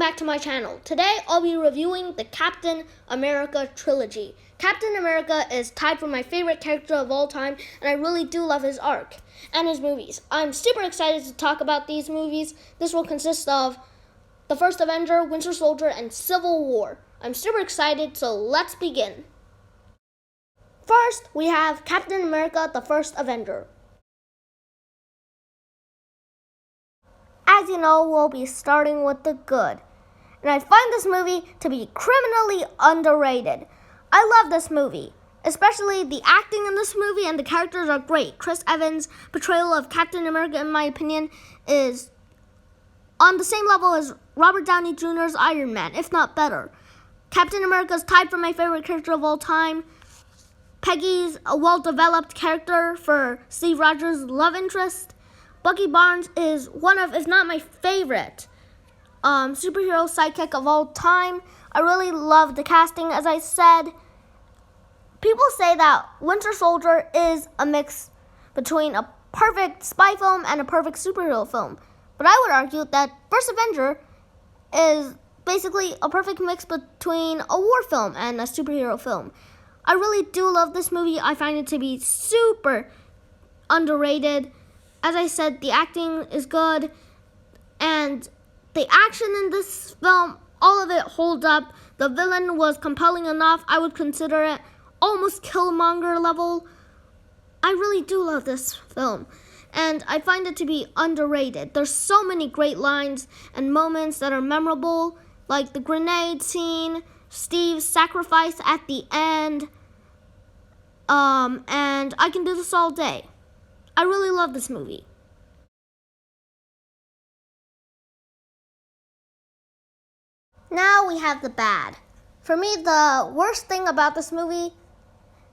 back to my channel. Today I'll be reviewing the Captain America trilogy. Captain America is tied for my favorite character of all time, and I really do love his arc and his movies. I'm super excited to talk about these movies. This will consist of the first Avenger, Winter Soldier, and Civil War. I'm super excited, so let's begin. First, we have Captain America, the first Avenger. As you know, we'll be starting with the good. And I find this movie to be criminally underrated. I love this movie. Especially the acting in this movie and the characters are great. Chris Evans' portrayal of Captain America, in my opinion, is on the same level as Robert Downey Jr.'s Iron Man, if not better. Captain America is tied for my favorite character of all time. Peggy's a well-developed character for Steve Rogers' love interest. Bucky Barnes is one of, if not my favorite, superhero sidekick of all time. I really love the casting. As I said, people say that Winter Soldier is a mix between a perfect spy film and a perfect superhero film. But I would argue that First Avenger is basically a perfect mix between a war film and a superhero film. I really do love this movie. I find it to be super underrated. As I said, the acting is good, and the action in this film, all of it holds up. The villain was compelling enough. I would consider it almost Killmonger level. I really do love this film, and I find it to be underrated. There's so many great lines and moments that are memorable, like the grenade scene, Steve's sacrifice at the end, and I can do this all day. I really love this movie. Now we have the bad. For me, the worst thing about this movie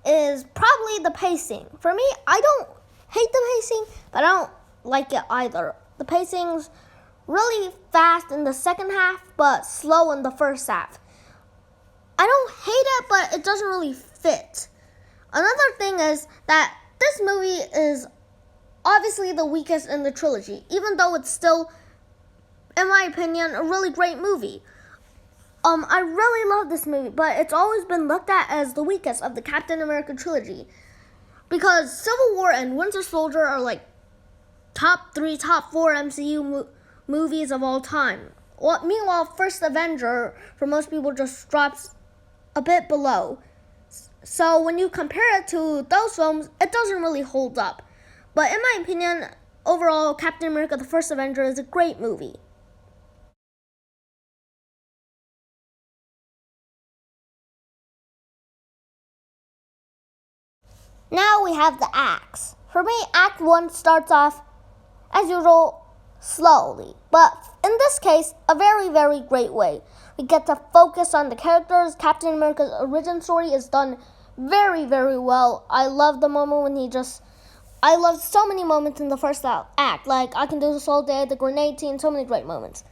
is probably the pacing. For me, I don't hate the pacing, but I don't like it either. The pacing's really fast in the second half, but slow in the first half. I don't hate it, but it doesn't really fit. Another thing is that this movie is obviously the weakest in the trilogy, even though it's still, in my opinion, a really great movie. I really love this movie, but it's always been looked at as the weakest of the Captain America trilogy, because Civil War and Winter Soldier are like top 3, top 4 MCU movies of all time. Meanwhile, First Avenger, for most people, just drops a bit below. So when you compare it to those films, it doesn't really hold up. But in my opinion, overall, Captain America, the First Avenger is a great movie. Now we have the acts. For me, Act 1 starts off, as usual, slowly. But in this case, a very, very great way. We get to focus on the characters. Captain America's origin story is done very, very well. I love the moment when I love so many moments in the first act. Like, I Can Do This All Day, the grenade scene, so many great moments.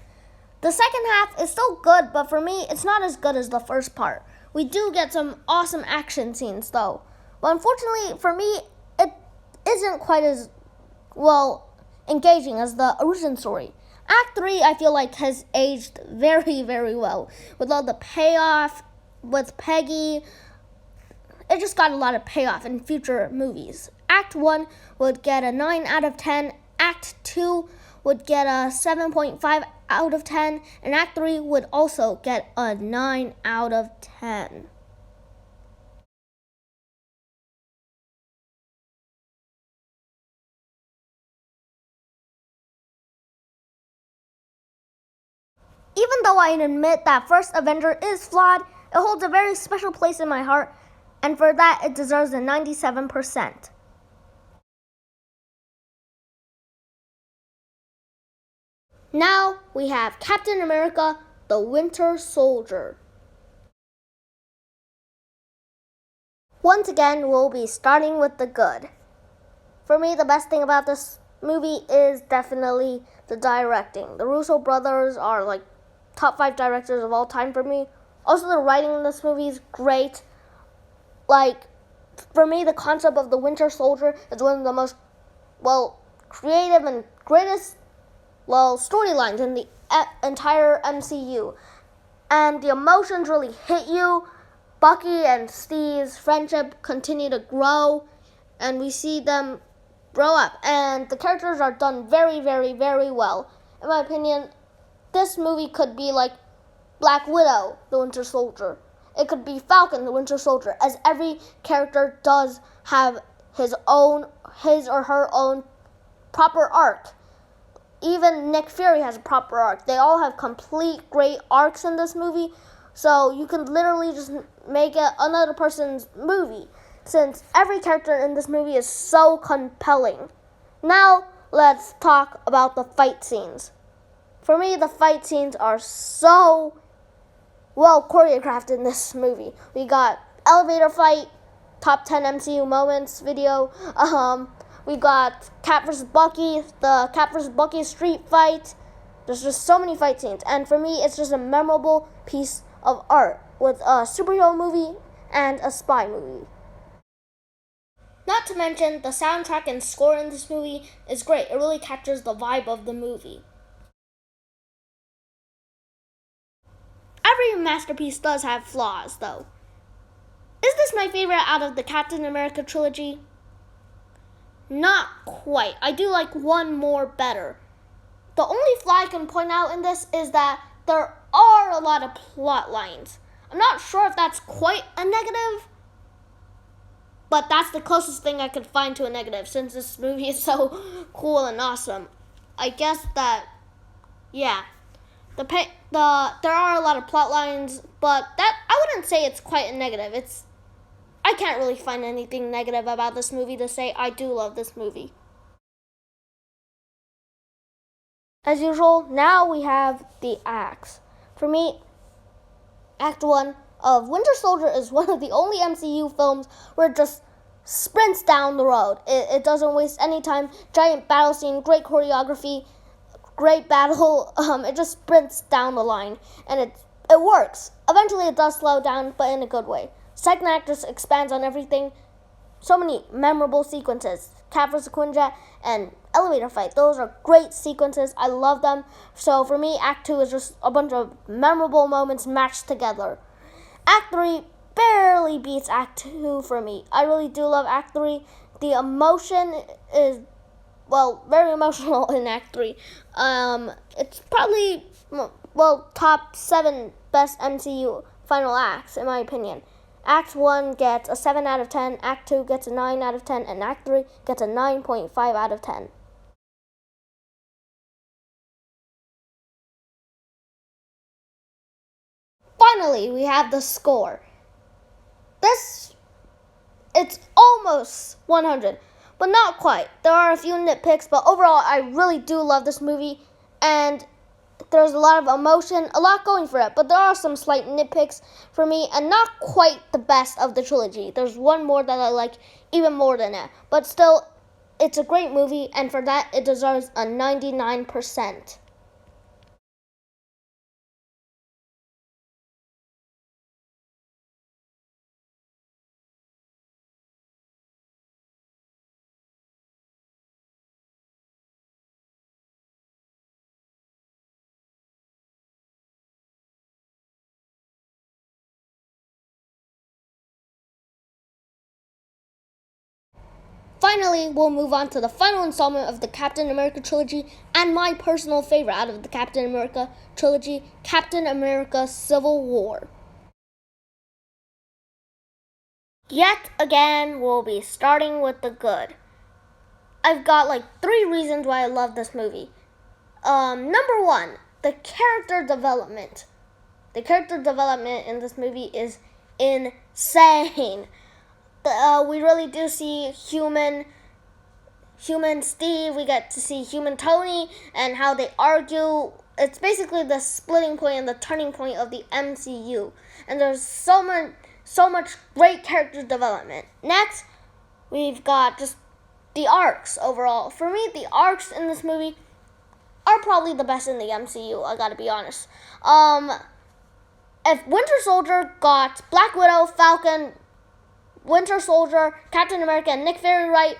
The second half is still good, but for me, it's not as good as the first part. We do get some awesome action scenes, though. But unfortunately, for me, it isn't quite as, engaging as the origin story. Act 3, I feel like, has aged very, very well. With all the payoff with Peggy, it just got a lot of payoff in future movies. Act 1 would get a 9 out of 10. Act 2 would get a 7.5 out of 10. And Act 3 would also get a 9 out of 10. Even though I admit that First Avenger is flawed, it holds a very special place in my heart, and for that it deserves a 97%. Now we have Captain America, the Winter Soldier. Once again, we'll be starting with the good. For me, the best thing about this movie is definitely the directing. The Russo brothers are like top 5 directors of all time for me. Also, the writing in this movie is great. Like, for me, the concept of the Winter Soldier is one of the most, creative and greatest storylines in the entire MCU. And the emotions really hit you. Bucky and Steve's friendship continue to grow, and we see them grow up. And the characters are done very, very, very well. In my opinion, this movie could be like Black Widow, the Winter Soldier. It could be Falcon, the Winter Soldier, as every character does have his or her own proper arc. Even Nick Fury has a proper arc. They all have complete great arcs in this movie, so you can literally just make it another person's movie, since every character in this movie is so compelling. Now, let's talk about the fight scenes. For me, the fight scenes are so well choreographed in this movie. We got elevator fight, top 10 MCU moments video. We got Cap vs. Bucky, the Cap vs. Bucky street fight. There's just so many fight scenes. And for me, it's just a memorable piece of art with a superhero movie and a spy movie. Not to mention, the soundtrack and score in this movie is great. It really captures the vibe of the movie. Every masterpiece does have flaws, though. Is this my favorite out of the Captain America trilogy? Not quite. I do like one more better. The only flaw I can point out in this is that there are a lot of plot lines. I'm not sure if that's quite a negative, but that's the closest thing I could find to a negative, since this movie is so cool and awesome. I guess that, yeah, there are a lot of plot lines, but that I wouldn't say it's quite a negative. I can't really find anything negative about this movie to say I do love this movie. As usual, now we have the acts. For me, Act 1 of Winter Soldier is one of the only MCU films where it just sprints down the road. It doesn't waste any time. Giant battle scene, great choreography, great battle. It just sprints down the line, and it works. Eventually, it does slow down, but in a good way. Second act just expands on everything. So many memorable sequences. Cap vs. Quinjet and elevator fight. Those are great sequences. I love them. So for me, Act 2 is just a bunch of memorable moments matched together. Act 3 barely beats Act 2 for me. I really do love Act 3. The emotion is, very emotional in Act 3. It's probably, top 7 best MCU final acts, in my opinion. Act 1 gets a 7 out of 10, Act 2 gets a 9 out of 10, and Act 3 gets a 9.5 out of 10. Finally, we have the score. It's almost 100, but not quite. There are a few nitpicks, but overall, I really do love this movie, and there's a lot of emotion, a lot going for it, but there are some slight nitpicks for me, and not quite the best of the trilogy. There's one more that I like even more than it, but still, it's a great movie, and for that, it deserves a 99%. Finally, we'll move on to the final installment of the Captain America trilogy and my personal favorite out of the Captain America trilogy, Captain America Civil War. Yet again, we'll be starting with the good. I've got 3 reasons why I love this movie. Number 1, the character development. The character development in this movie is insane. We really do see human Steve. We get to see human Tony and how they argue. It's basically the splitting point and the turning point of the MCU. And there's so much great character development. Next, we've got just the arcs overall. For me, the arcs in this movie are probably the best in the MCU, I gotta be honest. If Winter Soldier got Black Widow, Falcon, Winter Soldier, Captain America, and Nick Fury right,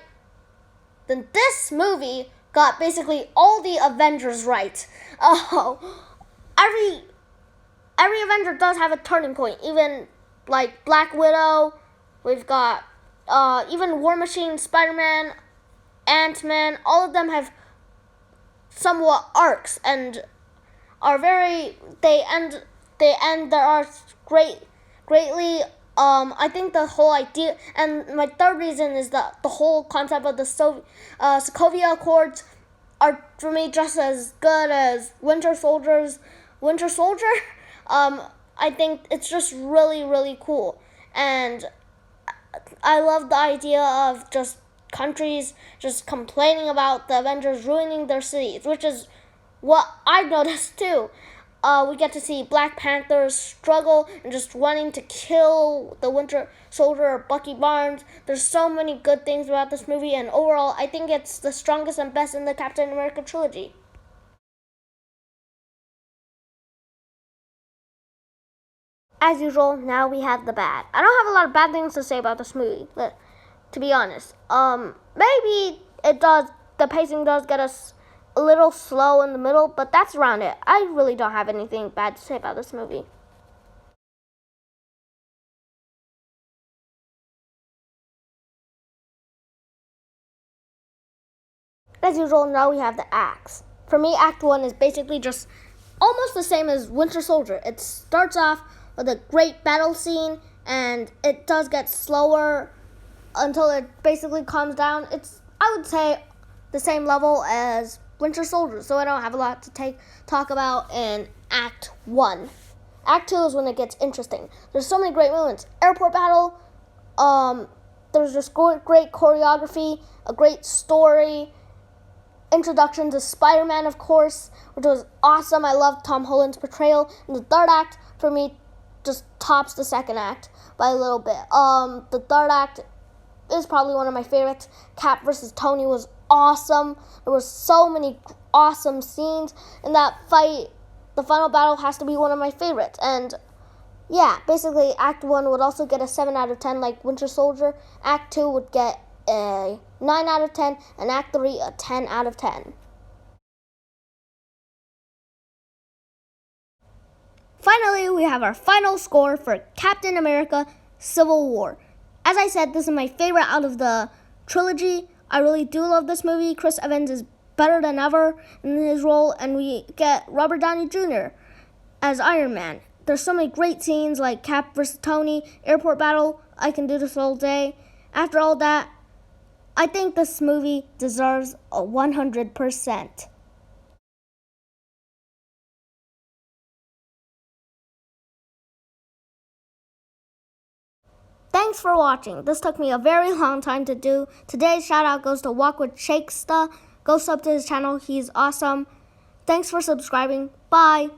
then this movie got basically all the Avengers right. Every Avenger does have a turning point. Even like Black Widow, we've got even War Machine, Spider-Man, Ant-Man. All of them have somewhat arcs and are very they end their arcs greatly. I think the whole idea, and my third reason is that the whole concept of the Sokovia Accords are for me just as good as Winter Soldier. I think it's just really, really cool, and I love the idea of just countries just complaining about the Avengers ruining their cities, which is what I've noticed too. We get to see Black Panther struggle and just wanting to kill the Winter Soldier or Bucky Barnes. There's so many good things about this movie, and overall, I think it's the strongest and best in the Captain America trilogy. As usual, now we have the bad. I don't have a lot of bad things to say about this movie, but to be honest, maybe the pacing does get us a little slow in the middle, but that's around it. I really don't have anything bad to say about this movie. As usual, now we have the acts. For me, Act 1 is basically just almost the same as Winter Soldier. It starts off with a great battle scene, and it does get slower until it basically calms down. It's, I would say, the same level as Winter Soldier, so I don't have a lot to talk about in Act 1. Act 2 is when it gets interesting. There's so many great moments. Airport battle, there's just great choreography, a great story, introduction to Spider-Man, of course, which was awesome. I love Tom Holland's portrayal. And the third act, for me, just tops the second act by a little bit. The third act is probably one of my favorites. Cap versus Tony was awesome. There were so many awesome scenes in that fight. The final battle has to be one of my favorites. And yeah, basically Act 1 would also get a 7 out of 10 like Winter Soldier. Act 2 would get a 9 out of 10, and Act 3 a 10 out of 10. Finally, we have our final score for Captain America Civil War. As I said, this is my favorite out of the trilogy. I really do love this movie. Chris Evans is better than ever in his role, and we get Robert Downey Jr. as Iron Man. There's so many great scenes like Cap versus Tony, airport battle. I can do this all day. After all that, I think this movie deserves a 100%. Thanks for watching. This took me a very long time to do. Today's shout out goes to Walk with Shakesta. Go sub to his channel. He's awesome. Thanks for subscribing. Bye.